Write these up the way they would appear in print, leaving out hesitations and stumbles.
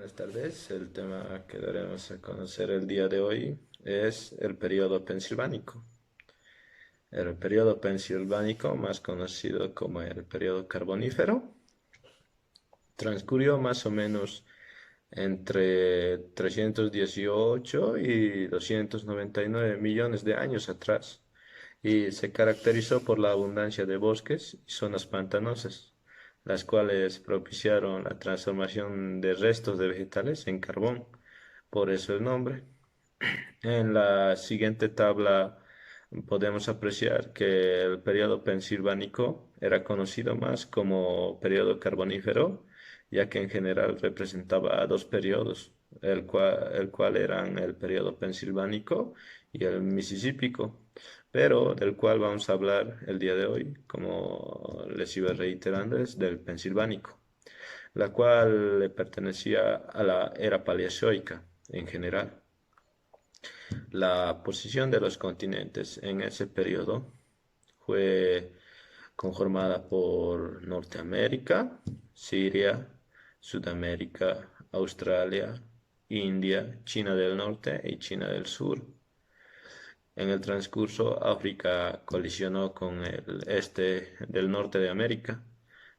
Buenas tardes. El tema que daremos a conocer el día de hoy es el periodo pensilvánico. El periodo pensilvánico, más conocido como el periodo carbonífero, transcurrió más o menos entre 318 y 299 millones de años atrás y se caracterizó por la abundancia de bosques y zonas pantanosas, las cuales propiciaron la transformación de restos de vegetales en carbón, por eso el nombre. En la siguiente tabla podemos apreciar que el periodo pensilvánico era conocido más como periodo carbonífero, ya que en general representaba dos periodos, el cual eran el periodo pensilvánico y el misisípico, pero del cual vamos a hablar el día de hoy, como les iba reiterando, es del pensilvánico, la cual le pertenecía a la era paleozoica en general. La posición de los continentes en ese periodo fue conformada por Norteamérica, Siria, Sudamérica, Australia, India, China del Norte y China del Sur. En el transcurso, África colisionó con el este del norte de América,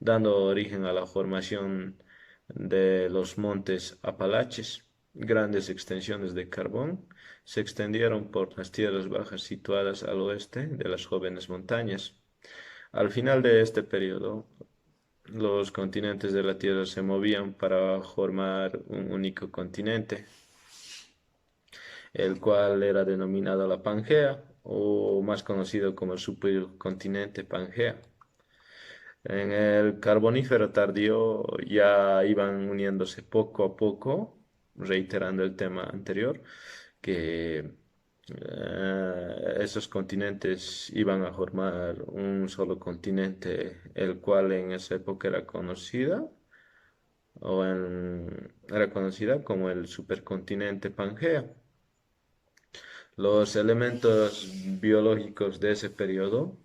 dando origen a la formación de los montes Apalaches. Grandes extensiones de carbón se extendieron por las tierras bajas situadas al oeste de las jóvenes montañas. Al final de este periodo, los continentes de la Tierra se movían para formar un único continente, el cual era denominado la Pangea, o más conocido como el supercontinente Pangea. En el Carbonífero tardío ya iban uniéndose poco a poco, reiterando el tema anterior, que esos continentes iban a formar un solo continente, el cual en esa época era conocida como el supercontinente Pangea. Los elementos biológicos de ese periodo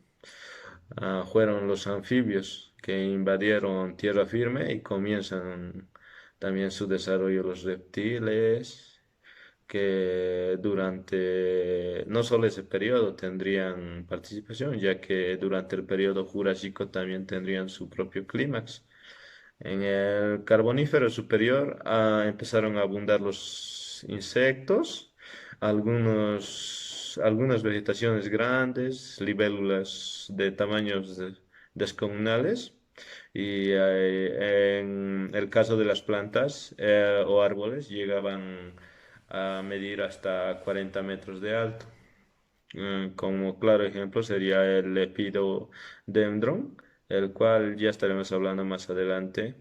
fueron los anfibios que invadieron tierra firme y comienzan también su desarrollo los reptiles que durante no solo ese periodo tendrían participación, ya que durante el periodo Jurásico también tendrían su propio clímax. En el Carbonífero superior empezaron a abundar los insectos, algunas vegetaciones grandes, libélulas de tamaños descomunales, y en el caso de las plantas o árboles llegaban a medir hasta 40 metros de alto. Como claro ejemplo sería el Lepidodendron, el cual ya estaremos hablando más adelante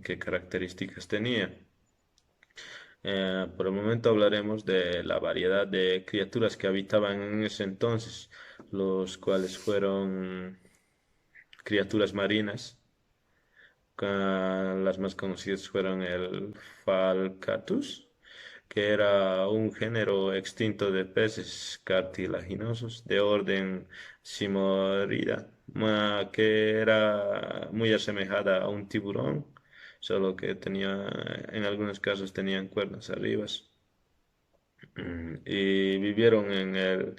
qué características tenía. Por el momento hablaremos de la variedad de criaturas que habitaban en ese entonces, los cuales fueron criaturas marinas. Las más conocidas fueron el Falcatus, que era un género extinto de peces cartilaginosos de orden Simorida, que era muy asemejada a un tiburón, solo que en algunos casos tenían cuernos arriba. Y vivieron en el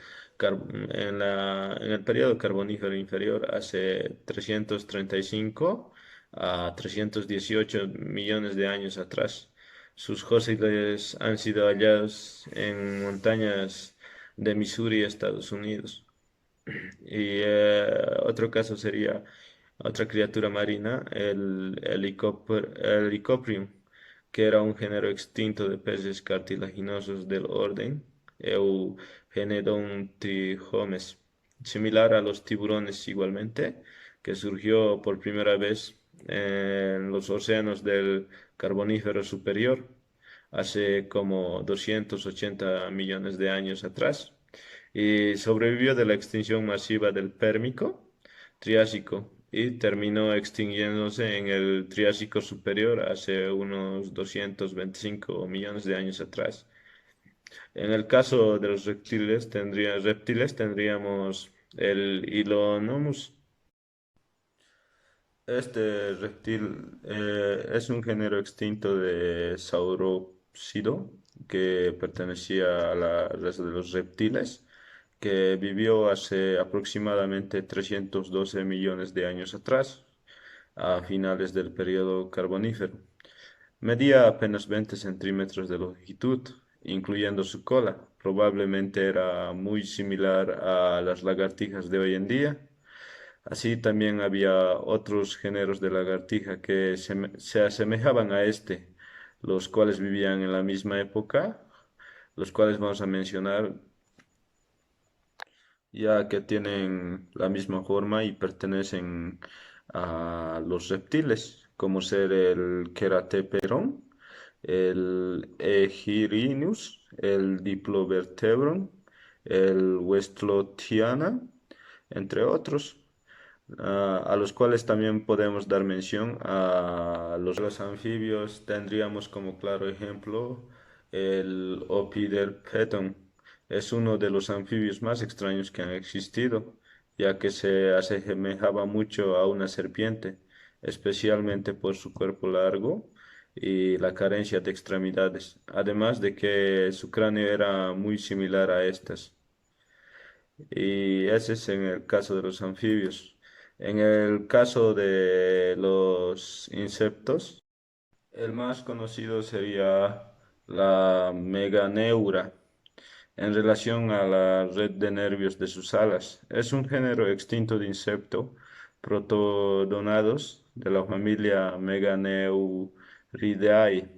periodo carbonífero inferior hace 335 a 318 millones de años atrás. Sus fósiles han sido hallados en montañas de Missouri, Estados Unidos. Y otro caso sería otra criatura marina, el Helicoprion, que era un género extinto de peces cartilaginosos del orden Eugenodontihomes, similar a los tiburones igualmente, que surgió por primera vez en los océanos del Carbonífero superior hace como 280 millones de años atrás y sobrevivió de la extinción masiva del Pérmico, Triásico, y terminó extinguiéndose en el Triásico superior hace unos 225 millones de años atrás. En el caso de los reptiles tendríamos el Hylonomus, Este reptil es un género extinto de saurópsido que pertenecía a la raza de los reptiles, que vivió hace aproximadamente 312 millones de años atrás, a finales del periodo carbonífero. Medía apenas 20 centímetros de longitud, incluyendo su cola. Probablemente era muy similar a las lagartijas de hoy en día. Así también había otros géneros de lagartija que se asemejaban a este, los cuales vivían en la misma época, los cuales vamos a mencionar ya que tienen la misma forma y pertenecen a los reptiles, como ser el Querateperon, el Echirinus, el Diplovertebron, el Westlotiana, entre otros, a los cuales también podemos dar mención a los anfibios. Tendríamos como claro ejemplo el Opidelpeton. Es uno de los anfibios más extraños que han existido, ya que se asemejaba mucho a una serpiente, especialmente por su cuerpo largo y la carencia de extremidades, además de que su cráneo era muy similar a estas. Y ese es en el caso de los anfibios. En el caso de los insectos, el más conocido sería la meganeura en relación a la red de nervios de sus alas. Es un género extinto de insecto protodonados de la familia Meganeuridae.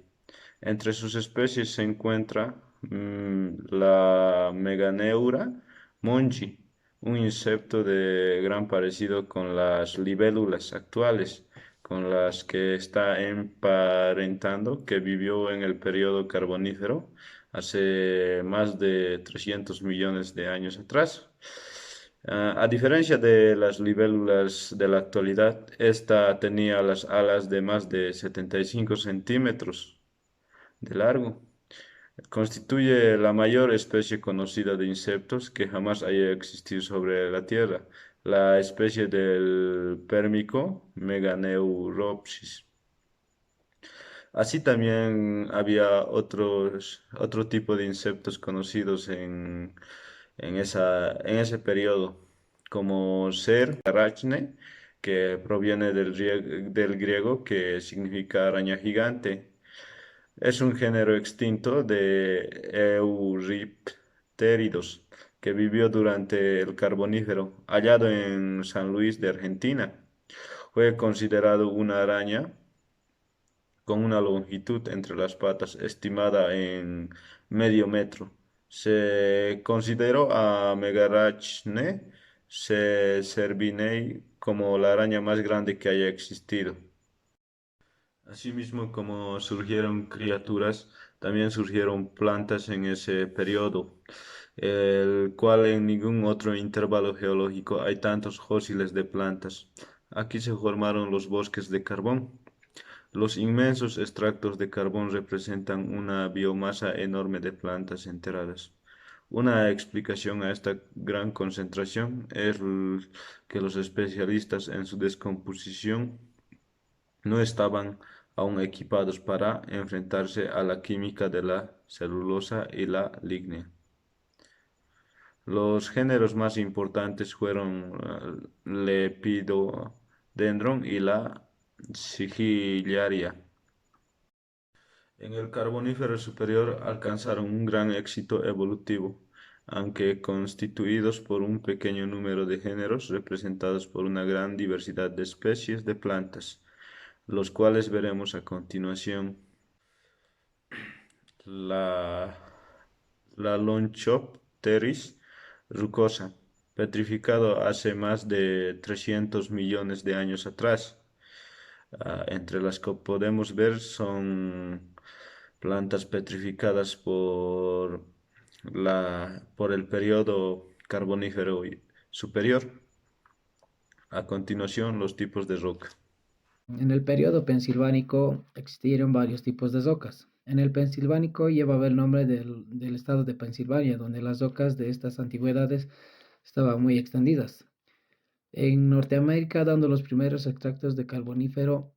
Entre sus especies se encuentra la Meganeura monchi, un insecto de gran parecido con las libélulas actuales, con las que está emparentando, que vivió en el periodo carbonífero hace más de 300 millones de años atrás. A diferencia de las libélulas de la actualidad, esta tenía las alas de más de 75 centímetros de largo. Constituye la mayor especie conocida de insectos que jamás haya existido sobre la Tierra, la especie del pérmico Meganeuropsis. Así también había otro tipo de insectos conocidos en ese periodo, como ser arachne, que proviene del griego que significa araña gigante. Es un género extinto de Euripteridos que vivió durante el Carbonífero, hallado en San Luis de Argentina. Fue considerado una araña con una longitud entre las patas estimada en medio metro. Se consideró a Megarachne cervinei como la araña más grande que haya existido. Asimismo, como surgieron criaturas, también surgieron plantas en ese periodo, el cual en ningún otro intervalo geológico hay tantos fósiles de plantas. Aquí se formaron los bosques de carbón. Los inmensos extractos de carbón representan una biomasa enorme de plantas enterradas. Una explicación a esta gran concentración es que los especialistas en su descomposición no estaban aún equipados para enfrentarse a la química de la celulosa y la lignea. Los géneros más importantes fueron Lepidodendron y la Sigillaria. En el Carbonífero superior alcanzaron un gran éxito evolutivo, aunque constituidos por un pequeño número de géneros representados por una gran diversidad de especies de plantas, los cuales veremos a continuación. La, la Lonchopteris rucosa, petrificado hace más de 300 millones de años atrás. Entre las que podemos ver son plantas petrificadas por el periodo carbonífero superior. A continuación, los tipos de roca. En el periodo pensilvánico existieron varios tipos de rocas. En el pensilvánico llevaba el nombre del estado de Pensilvania, donde las rocas de estas antigüedades estaban muy extendidas. En Norteamérica, dando los primeros extractos de carbonífero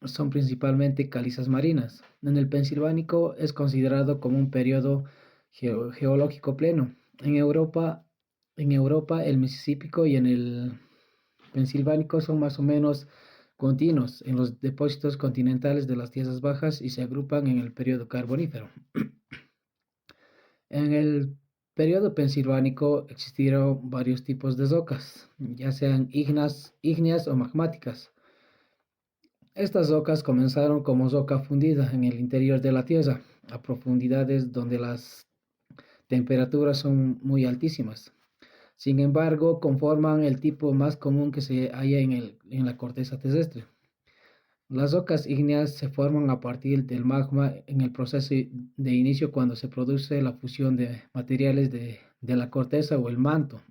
son principalmente calizas marinas. En el Pensilvánico es considerado como un periodo geológico pleno. En Europa, el Mississippi y en el Pensilvánico son más o menos continuos en los depósitos continentales de las tierras bajas y se agrupan en el periodo carbonífero. En el periodo pensilvánico existieron varios tipos de rocas, ya sean ígneas o magmáticas. Estas rocas comenzaron como roca fundida en el interior de la Tierra, a profundidades donde las temperaturas son muy altísimas. Sin embargo, conforman el tipo más común que se halla en la corteza terrestre. Las rocas ígneas se forman a partir del magma en el proceso de inicio cuando se produce la fusión de materiales de la corteza o el manto.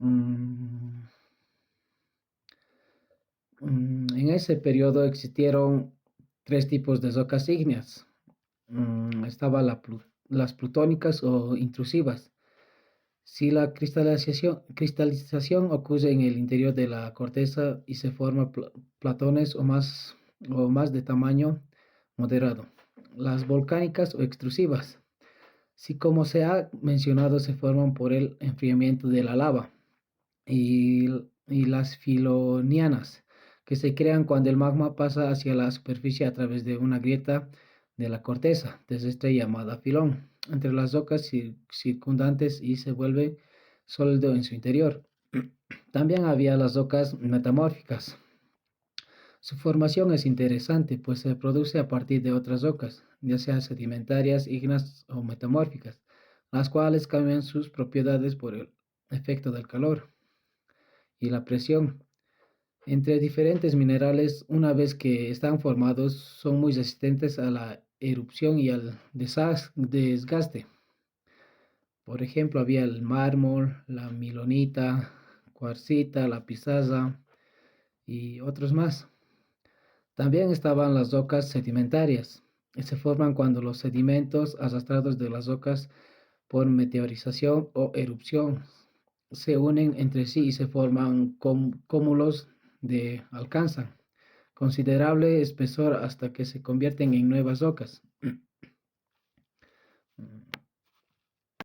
Mm, en ese periodo existieron tres tipos de rocas ígneas. Estaba las plutónicas o intrusivas. Si la cristalización ocurre en el interior de la corteza y se forman platones o más de tamaño moderado. Las volcánicas o extrusivas. Si como se ha mencionado se forman por el enfriamiento de la lava. Y, y las filonianas, que se crean cuando el magma pasa hacia la superficie a través de una grieta de la corteza terrestre llamada filón entre las rocas circundantes y se vuelve sólido en su interior. También había las rocas metamórficas. Su formación es interesante, pues se produce a partir de otras rocas, ya sean sedimentarias, ígneas o metamórficas, las cuales cambian sus propiedades por el efecto del calor y la presión entre diferentes minerales. Una vez que están formados, son muy resistentes a la erupción y al desgaste. Por ejemplo, había el mármol, la milonita, cuarcita, la pizarra y otros más. También estaban las rocas sedimentarias, que se forman cuando los sedimentos arrastrados de las rocas por meteorización o erupción se unen entre sí y se forman cúmulos de alcanzan considerable espesor hasta que se convierten en nuevas rocas.